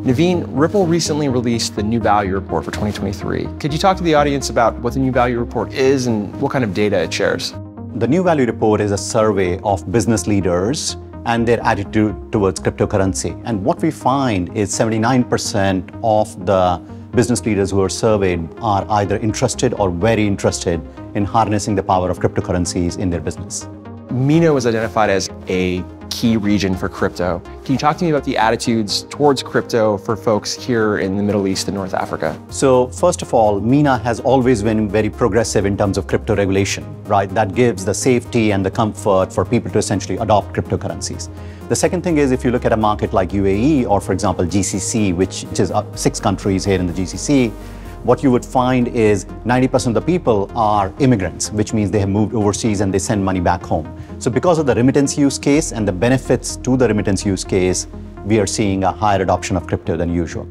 Navin, Ripple recently released the New Value Report for 2023. Could you talk to the audience about what the New Value Report is and what kind of data it shares? The New Value Report is a survey of business leaders and their attitude towards cryptocurrency. And what we find is 79% of the business leaders who are surveyed are either interested or very interested in harnessing the power of cryptocurrencies in their business. MENA was identified as a key region for crypto. Can you talk to me about the attitudes towards crypto for folks here in the Middle East and North Africa? So first of all, MENA has always been very progressive in terms of crypto regulation, right? That gives the safety and the comfort for people to essentially adopt cryptocurrencies. The second thing is, if you look at a market like UAE or, for example, GCC, which is 6 countries here in the GCC, what you would find is 90% of the people are immigrants, which means they have moved overseas and they send money back home. So because of the remittance use case and the benefits to the remittance use case, we are seeing a higher adoption of crypto than usual.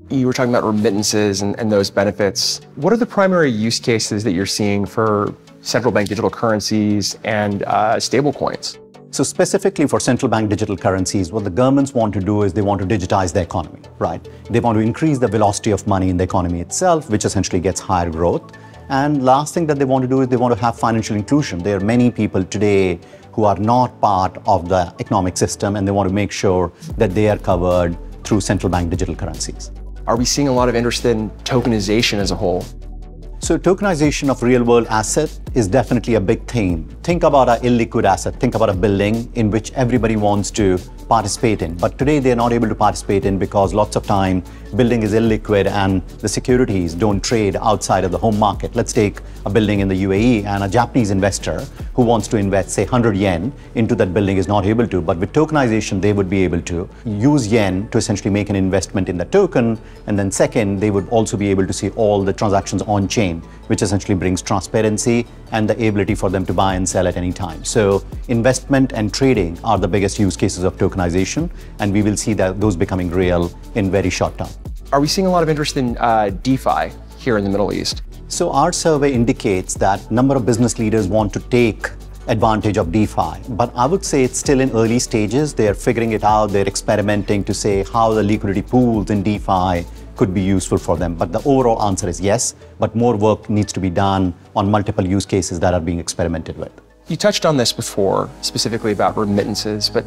You were talking about remittances and those benefits. What are the primary use cases that you're seeing for central bank digital currencies and stablecoins? So specifically for central bank digital currencies, what the governments want to do is they want to digitize the economy, right? They want to increase the velocity of money in the economy itself, which essentially gets higher growth. And last thing that they want to do is they want to have financial inclusion. There are many people today who are not part of the economic system, and they want to make sure that they are covered through central bank digital currencies. Are we seeing a lot of interest in tokenization as a whole? So tokenization of real-world asset is definitely a big theme. Think about an illiquid asset. Think about a building in which everybody wants to participate in. But today they're not able to participate in because lots of time building is illiquid and the securities don't trade outside of the home market. Let's take a building in the UAE and a Japanese investor who wants to invest, say, 100 yen into that building is not able to. But with tokenization, they would be able to use yen to essentially make an investment in the token. And then second, they would also be able to see all the transactions on chain, which essentially brings transparency and the ability for them to buy and sell at any time. So investment and trading are the biggest use cases of tokenization, and we will see that those becoming real in very short term. Are we seeing a lot of interest in DeFi here in the Middle East? So our survey indicates that number of business leaders want to take advantage of DeFi, but I would say it's still in early stages. They're figuring it out, they're experimenting to say how the liquidity pools in DeFi could be useful for them. But the overall answer is yes, but more work needs to be done on multiple use cases that are being experimented with. You touched on this before, specifically about remittances, but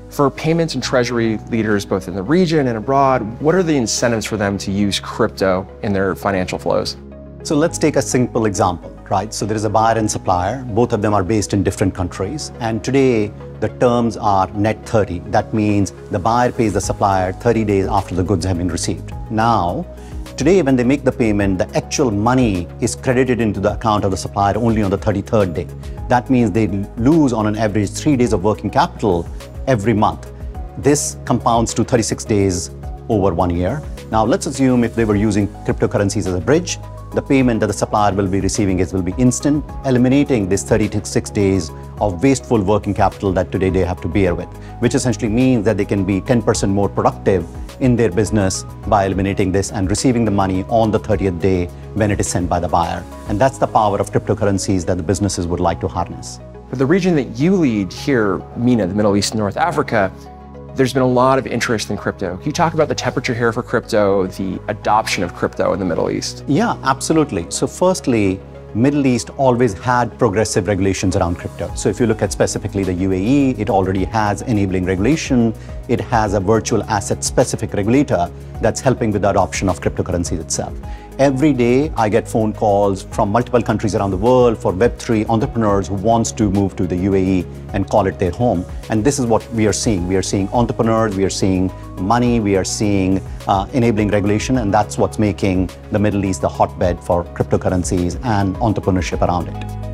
for payments and treasury leaders, both in the region and abroad, what are the incentives for them to use crypto in their financial flows? So let's take a simple example, right? So there is a buyer and supplier. Both of them are based in different countries. And today, the terms are net 30. That means the buyer pays the supplier 30 days after the goods have been received. Now, today, when they make the payment, the actual money is credited into the account of the supplier only on the 33rd day. That means they lose on an average 3 days of working capital every month. This compounds to 36 days over 1 year. Now, let's assume if they were using cryptocurrencies as a bridge, the payment that the supplier will be receiving will be instant, eliminating this 36 days of wasteful working capital that today they have to bear with, which essentially means that they can be 10% more productive in their business by eliminating this and receiving the money on the 30th day when it is sent by the buyer. And that's the power of cryptocurrencies that the businesses would like to harness. For the region that you lead here, MENA, the Middle East and North Africa, there's been a lot of interest in crypto. Can you talk about the temperature here for crypto, the adoption of crypto in the Middle East? Yeah, absolutely. So firstly, Middle East always had progressive regulations around crypto. So if you look at specifically the UAE, it already has enabling regulation. It has a virtual asset specific regulator that's helping with the adoption of cryptocurrencies itself. Every day, I get phone calls from multiple countries around the world for Web3 entrepreneurs who wants to move to the UAE and call it their home. And this is what we are seeing. We are seeing entrepreneurs, we are seeing money, we are seeing enabling regulation, and that's what's making the Middle East the hotbed for cryptocurrencies and entrepreneurship around it.